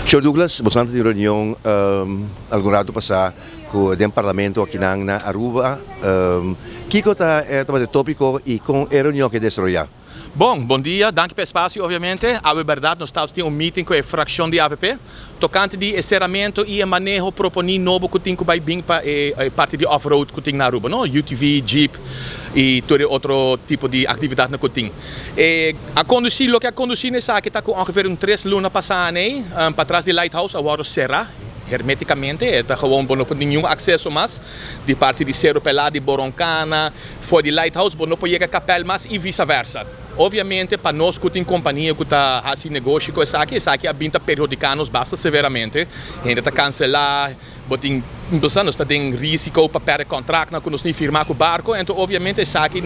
Sr. Douglas, bastante de reunião algum rato passar com o parlamento aqui na Aruba. Kiko está o tópico e com a reunião que desarrollar. Bom dia, dank pelo espaço, obviamente. A verdade, nós estamos tendo meeting com a fração de AVP, tocante de encerramento e manejo proponi novo que tem que vai bem para a parte de off-road que tem na Aruba, no? UTV, Jeep e todo outro tipo de atividade na que tem. A conduzir, o que a conduzir nessa aqui está com ongeveer 3 lunas passando para trás do Lighthouse, agora será hermeticamente, está gewoon não tem nenhum acesso mais de parte de Cerro Pelado, de Boroncana, fora de Lighthouse, não pode chegar a Capel mais e vice-versa. Obviamente, para nós que tem companhia que está fazendo negócio com essa aqui a binta periodicanos basta severamente, ainda está cancelar, botem nós tem risco para perder contrato, não nós firmar com o barco, então obviamente essa aqui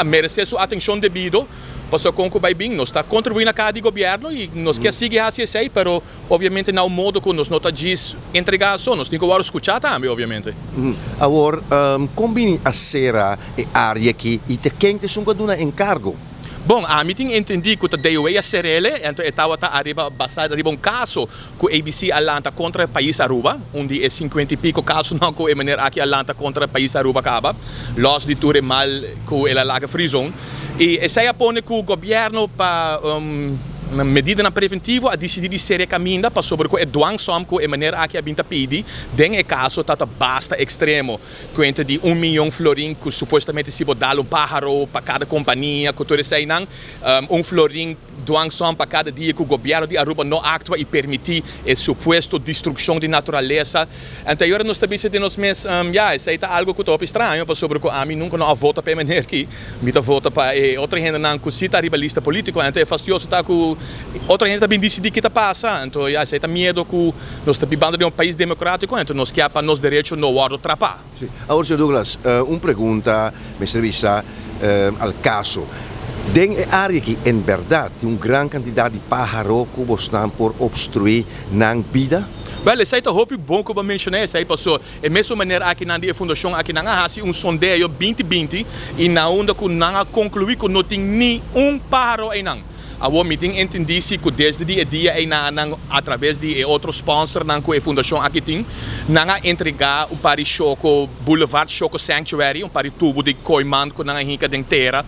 merece sua atenção devida. Passou com o bem, nós está contribuindo a cada governo e nós quer seguir assim, mas obviamente não modo que nós não está diz entregar só, nós temos que agora escutar também, obviamente. Agora, combine a serra e área aqui e te quem te sunga duna encargo. Bom, a mim entendi que o DOE a Serele, então estava arriba um caso com a ABC Atlanta contra o país Aruba, onde é 50 e pico casos não com a maneira aqui Atlanta contra o país Aruba acaba, los de tudo mal com a laga free zone. E essa é põe que o governo para na medida na preventivo a decidir ser caminho para sobre o dwangsom com a maneira aqui a binta pedi, den é caso tá basta extremo, conta de 1 milhão florim que supostamente se pode dar pájaro para cada companhia, que todo sei não, florim dwangsom para cada dia que o governo de Aruba não atua e permitir a suposto destruição de natureza. Então agora nós também se nós mesmos, isso aí tá algo que é estranho para sobre o a mim nunca não vota para maneira aqui, me tá vota para outra gente não que cita ribalista político, então é fastidioso tá com outra gente também decide que está passando, então já está medo que nós estamos vivendo de um país democrático, então nós queremos para nós direitos não guardo atrapar. Agora, Sr. Douglas, uma pergunta me serviça ao caso. Den área que, em verdade, tem uma grande quantidade de pájaros que estão por obstruir na vida? Well, isso aí é muito bom que eu mencionei, isso aí passou. É mesmo maneira aqui na fundação, aqui na Hasi, sondeio 2020 e na onda que não concluí que não tem nenhum pájaro aí não. A meeting entendi-se que desde o dia através de outro sponsor que a fundação aqui tem, não entregar o para Choco Boulevard Choco Sanctuary, para tubo de coiman que não é rica de terra.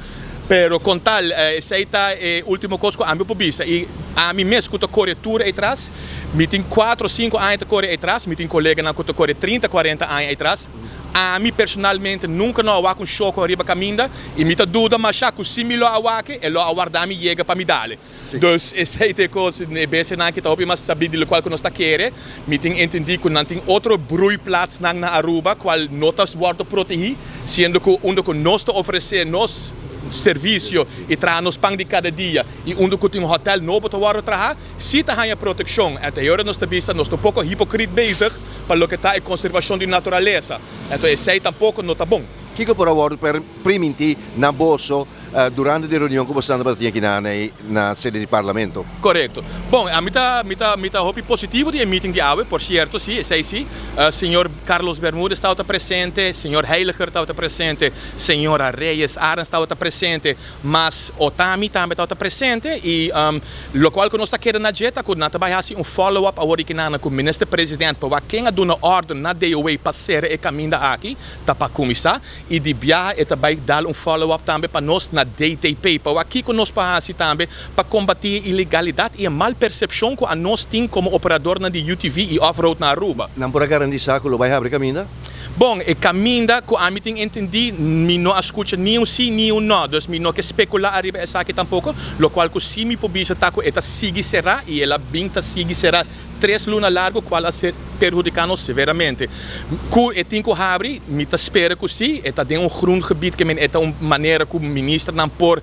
Pero com tal, essa é a última coisa que eu vista. E a mim mesmo que eu corretura atrás, me tem 4 ou 5 anos de correr atrás, me tem colega que eu corre 30, 40 anos atrás. A mim personalmente nunca não há um choque arriba caminho e me dúvida mas já que se me lo há que elo aguardar me chega para me dar. Então essa é a coisa bem não que está mas saber de qual que nós está querendo, me tem entendi que não tem outro bruiplatz na Aruba qual notas guarda proteger, sendo que onde que nós está oferecendo nós serviço e traz pão de cada dia e onde que tem hotel novo para o trabalhar, se está a proteção, até agora nós estamos um pouco hipocrita bezig para o que está a conservação da natureza. Então esse aí tampouco não está bom. O que por agora permitir na bolso durante a reunião que você está aqui na sede do parlamento? Correto. Bom, a mim está hope positivo de meeting de AWE, por certo, sim, esse aí sim. Senhor Carlos Bermúdez estava presente, senhor Heiliger estava presente, senhora Reyes Arans estava presente, mas Otami também estava presente e o qual que nós está querendo na jeta, que nós vai fazer follow-up agora que com o ministro-presidente para quem a dona ordem na DOE para ser e caminho aqui, tá para começar. E de viagem também dar follow-up também para nós na DTP, para aqui que nós fazemos também para combater a ilegalidade e a mal percepção que nós temos como operador na de UTV e off-road na Aruba. Não por garantir que vai abrir caminho? Bom, e caminho que a mim entendi, me não escuta nenhum sim, nenhum não, então me não que especular arriba essa aqui tampouco, o qual que se me publica tá que esta sigue será e ela binta sigue será 3 lunas largo qual a ser perjudicando severamente. Que tem que abrir, me espera que sim, está dentro grondgebied que é uma maneira que o ministro não por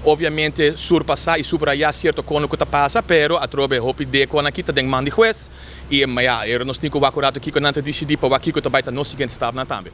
obviamente surpassar e subrayar certo cono que está passa, pero a trobe hope de con aqui tem mandi juez e nós temos que acurado aqui que não decidir para aqui que está no seguinte estado também.